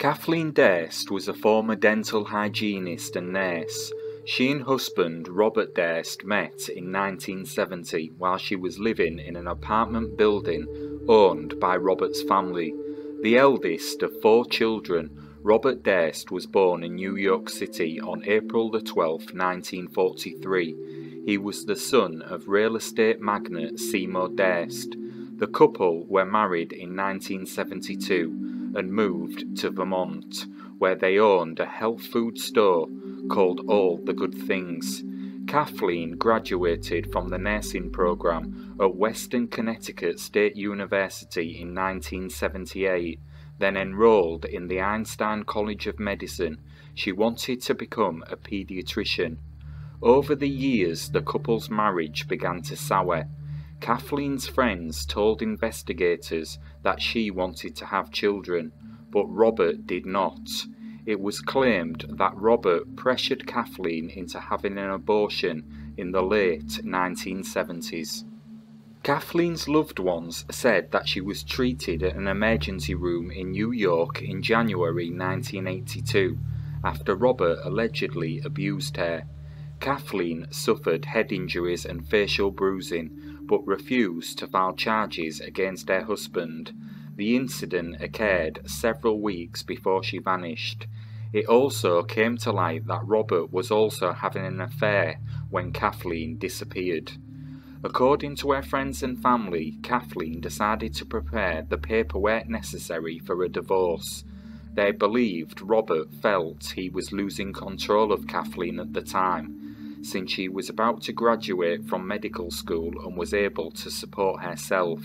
Kathleen Durst was a former dental hygienist and nurse. She and husband Robert Durst met in 1970 while she was living in an apartment building owned by Robert's family. The eldest of 4 children, Robert Durst was born in New York City on April 12, 1943. He was the son of real estate magnate Seymour Durst. The couple were married in 1972 and moved to Vermont, where they owned a health food store called All the Good Things. Kathleen graduated from the nursing program at Western Connecticut State University in 1978, then enrolled in the Einstein College of Medicine. She wanted to become a pediatrician. Over the years, the couple's marriage began to sour. Kathleen's friends told investigators that she wanted to have children, but Robert did not. It was claimed that Robert pressured Kathleen into having an abortion in the late 1970s. Kathleen's loved ones said that she was treated at an emergency room in New York in January 1982 after Robert allegedly abused her. Kathleen suffered head injuries and facial bruising, but refused to file charges against her husband. The incident occurred several weeks before she vanished. It also came to light that Robert was also having an affair when Kathleen disappeared. According to her friends and family, Kathleen decided to prepare the paperwork necessary for a divorce. They believed Robert felt he was losing control of Kathleen at the time, since she was about to graduate from medical school and was able to support herself.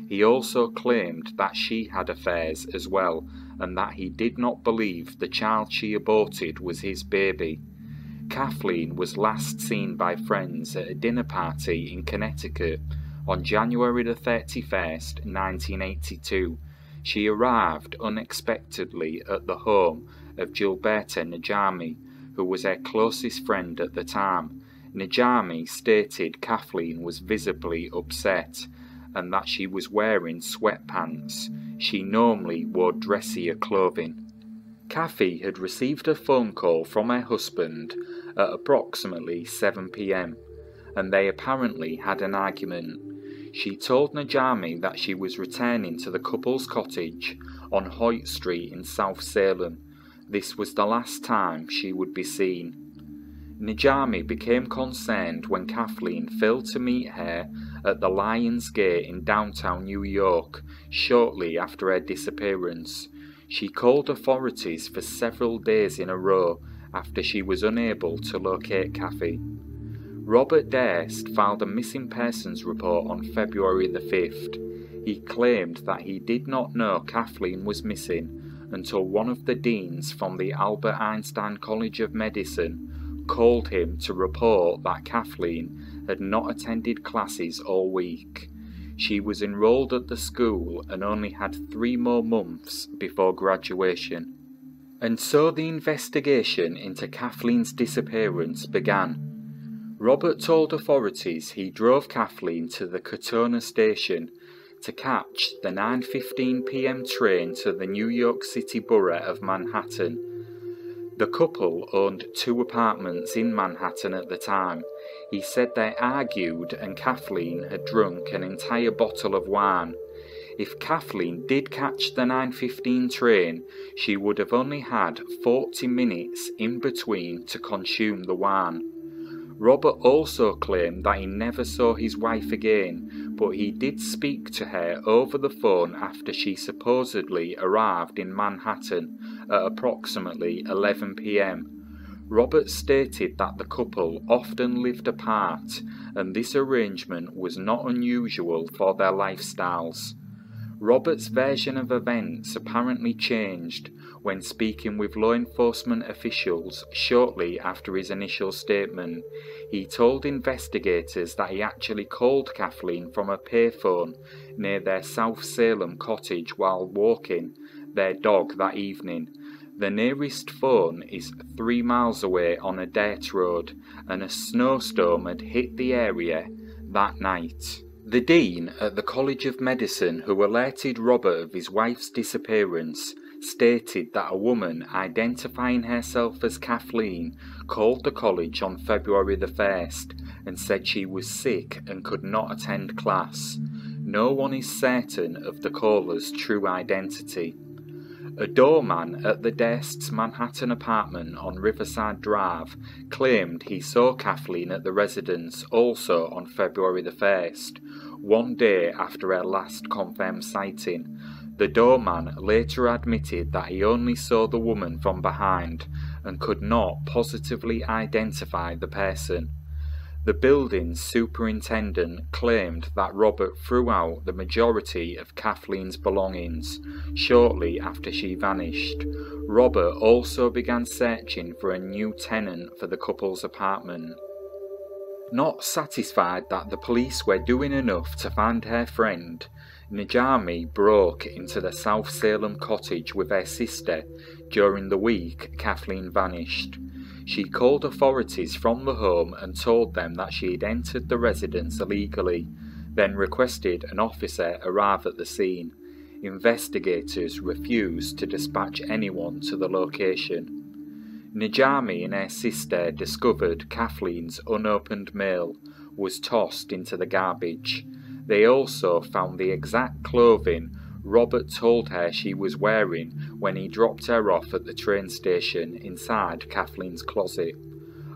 He also claimed that she had affairs as well, and that he did not believe the child she aborted was his baby. Kathleen was last seen by friends at a dinner party in Connecticut on January 31st, 1982. She arrived unexpectedly at the home of Gilberta Najami, who was her closest friend at the time. Najami stated Kathleen was visibly upset and that she was wearing sweatpants. She normally wore dressier clothing. Kathie had received a phone call from her husband at approximately 7 p.m, and they apparently had an argument. She told Najami that she was returning to the couple's cottage on Hoyt Street in South Salem. This was the last time she would be seen. Najami became concerned when Kathleen failed to meet her at the Lions Gate in downtown New York shortly after her disappearance. She called authorities for several days in a row after she was unable to locate Kathie. Robert Durst filed a missing persons report on February the 5th. He claimed that he did not know Kathleen was missing until one of the deans from the Albert Einstein College of Medicine called him to report that Kathleen had not attended classes all week. She was enrolled at the school and only had 3 more months before graduation. And so the investigation into Kathleen's disappearance began. Robert told authorities he drove Kathleen to the Katonah station to catch the 9:15 p.m. train to the New York City borough of Manhattan. The couple owned 2 apartments in Manhattan at the time. He said they argued and Kathleen had drunk an entire bottle of wine. If Kathleen did catch the 9:15 train, she would have only had 40 minutes in between to consume the wine. Robert also claimed that he never saw his wife again, but he did speak to her over the phone after she supposedly arrived in Manhattan at approximately 11 p.m. Robert stated that the couple often lived apart, and this arrangement was not unusual for their lifestyles. Robert's version of events apparently changed when speaking with law enforcement officials shortly after his initial statement. He told investigators that he actually called Kathleen from a payphone near their South Salem cottage while walking their dog that evening. The nearest phone is 3 miles away on a dirt road, and a snowstorm had hit the area that night. The dean at the College of Medicine, who alerted Robert of his wife's disappearance, stated that a woman identifying herself as Kathleen called the college on February the 1st and said she was sick and could not attend class. No one is certain of the caller's true identity. A doorman at the Durst's Manhattan apartment on Riverside Drive claimed he saw Kathleen at the residence also on February the 1st, one day after her last confirmed sighting. The doorman later admitted that he only saw the woman from behind and could not positively identify the person. The building's superintendent claimed that Robert threw out the majority of Kathleen's belongings shortly after she vanished. Robert also began searching for a new tenant for the couple's apartment. Not satisfied that the police were doing enough to find her friend, Najami broke into the South Salem cottage with her sister during the week Kathleen vanished. She called authorities from the home and told them that she had entered the residence illegally, then requested an officer arrive at the scene. Investigators refused to dispatch anyone to the location. Najami and her sister discovered Kathleen's unopened mail was tossed into the garbage. They also found the exact clothing Robert told her she was wearing when he dropped her off at the train station inside Kathleen's closet.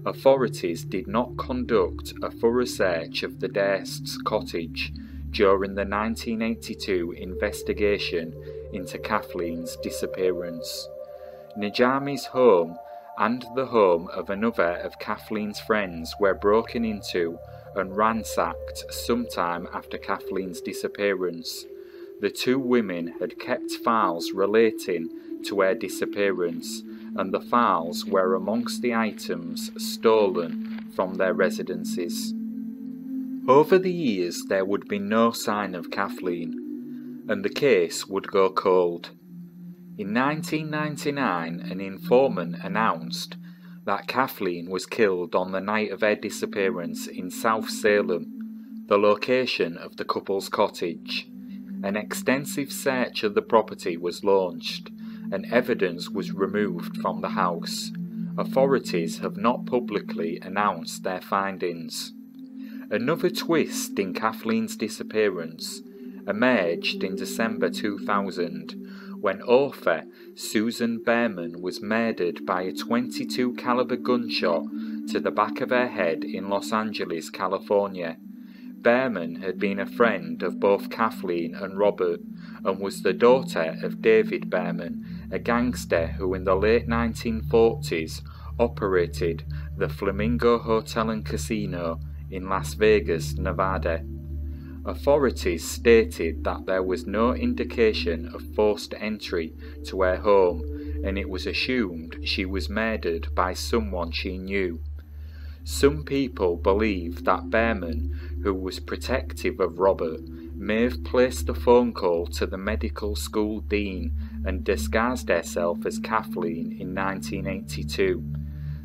Authorities did not conduct a thorough search of the Durst's cottage during the 1982 investigation into Kathleen's disappearance. Najami's home and the home of another of Kathleen's friends were broken into and ransacked sometime after Kathleen's disappearance. The two women had kept files relating to her disappearance, and the files were amongst the items stolen from their residences. Over the years there would be no sign of Kathleen, and the case would go cold. In 1999, an informant announced that Kathleen was killed on the night of her disappearance in South Salem, the location of the couple's cottage. An extensive search of the property was launched, and evidence was removed from the house. Authorities have not publicly announced their findings. Another twist in Kathleen's disappearance emerged in December 2000, when author Susan Berman was murdered by a .22 caliber gunshot to the back of her head in Los Angeles, California. Berman had been a friend of both Kathleen and Robert, and was the daughter of David Berman, a gangster who in the late 1940s operated the Flamingo Hotel and Casino in Las Vegas, Nevada. Authorities stated that there was no indication of forced entry to her home, and it was assumed she was murdered by someone she knew. Some people believe that Berman, who was protective of Robert, may have placed the phone call to the medical school dean and disguised herself as Kathleen in 1982.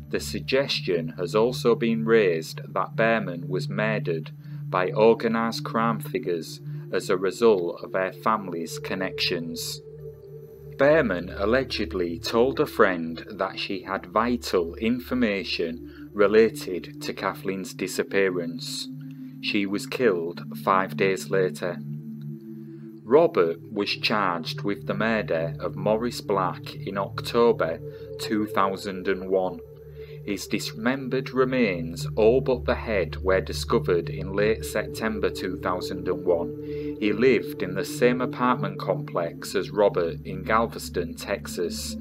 The suggestion has also been raised that Berman was murdered by organised crime figures as a result of her family's connections. Berman allegedly told a friend that she had vital information related to Kathleen's disappearance. She was killed 5 days later. Robert was charged with the murder of Maurice Black in October 2001. His dismembered remains, all but the head, were discovered in late September 2001. He lived in the same apartment complex as Robert in Galveston, Texas.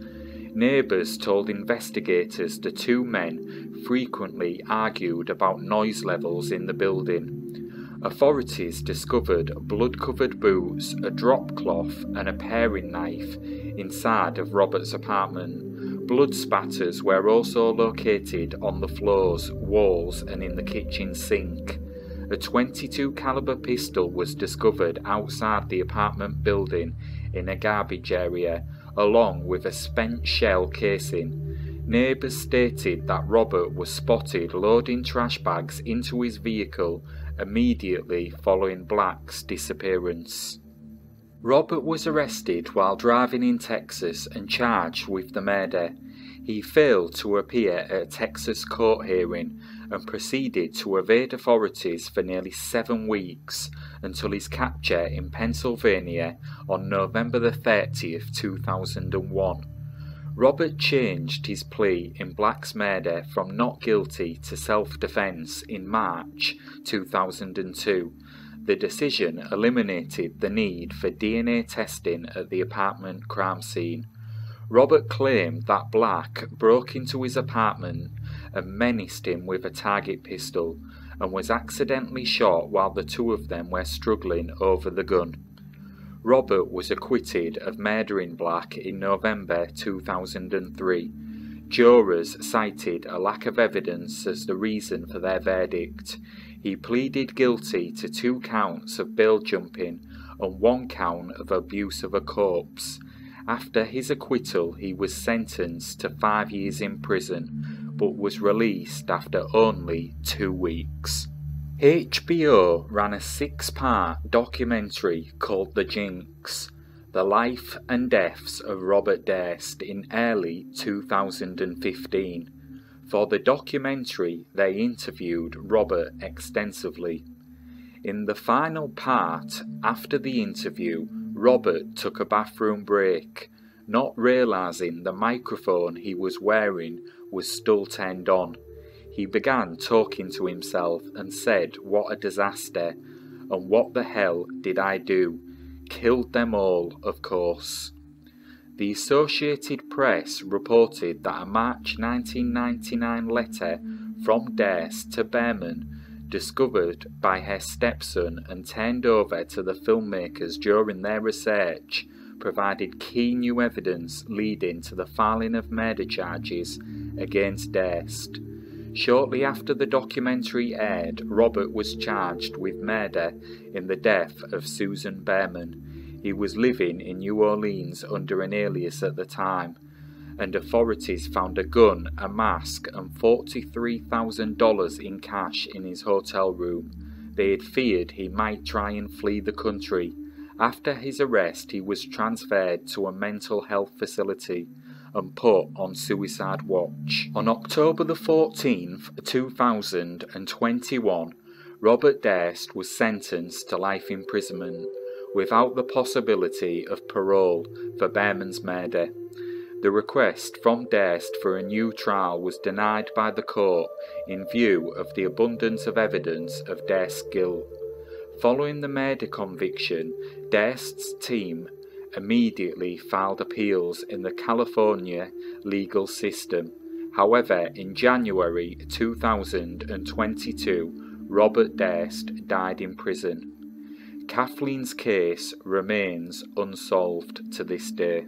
Neighbours told investigators the two men frequently argued about noise levels in the building. Authorities discovered blood-covered boots, a drop cloth and a paring knife inside of Robert's apartment. Blood spatters were also located on the floors, walls and in the kitchen sink. A .22 caliber pistol was discovered outside the apartment building in a garbage area, along with a spent shell casing. Neighbours stated that Robert was spotted loading trash bags into his vehicle immediately following Black's disappearance. Robert was arrested while driving in Texas and charged with the murder. He failed to appear at a Texas court hearing and proceeded to evade authorities for nearly 7 weeks until his capture in Pennsylvania on November 30th, 2001. Robert changed his plea in Black's murder from not guilty to self-defense in March 2002. The decision eliminated the need for DNA testing at the apartment crime scene. Robert claimed that Black broke into his apartment and menaced him with a target pistol and was accidentally shot while the two of them were struggling over the gun. Robert was acquitted of murdering Black in November 2003. Jurors cited a lack of evidence as the reason for their verdict. He pleaded guilty to 2 counts of bail jumping and 1 count of abuse of a corpse. After his acquittal, he was sentenced to 5 years in prison, but was released after only 2 weeks. HBO ran a 6-part documentary called The Jinx, The Life and Deaths of Robert Durst in early 2015. For the documentary, they interviewed Robert extensively. In the final part, after the interview, Robert took a bathroom break, not realising the microphone he was wearing was still turned on. He began talking to himself and said, "What a disaster, and what the hell did I do? Killed them all, of course." The Associated Press reported that a March 1999 letter from Durst to Berman, discovered by her stepson and turned over to the filmmakers during their research, provided key new evidence leading to the filing of murder charges against Durst. Shortly after the documentary aired, Robert was charged with murder in the death of Susan Berman. He was living in New Orleans under an alias at the time, and authorities found a gun, a mask, and $43,000 in cash in his hotel room. They had feared he might try and flee the country. After his arrest, he was transferred to a mental health facility and put on suicide watch. On October the 14th, 2021, Robert Durst was sentenced to life imprisonment without the possibility of parole for Berman's murder. The request from Durst for a new trial was denied by the court in view of the abundance of evidence of Durst's guilt. Following the murder conviction, Durst's team immediately filed appeals in the California legal system. However, in January 2022, Robert Durst died in prison. Kathleen's case remains unsolved to this day.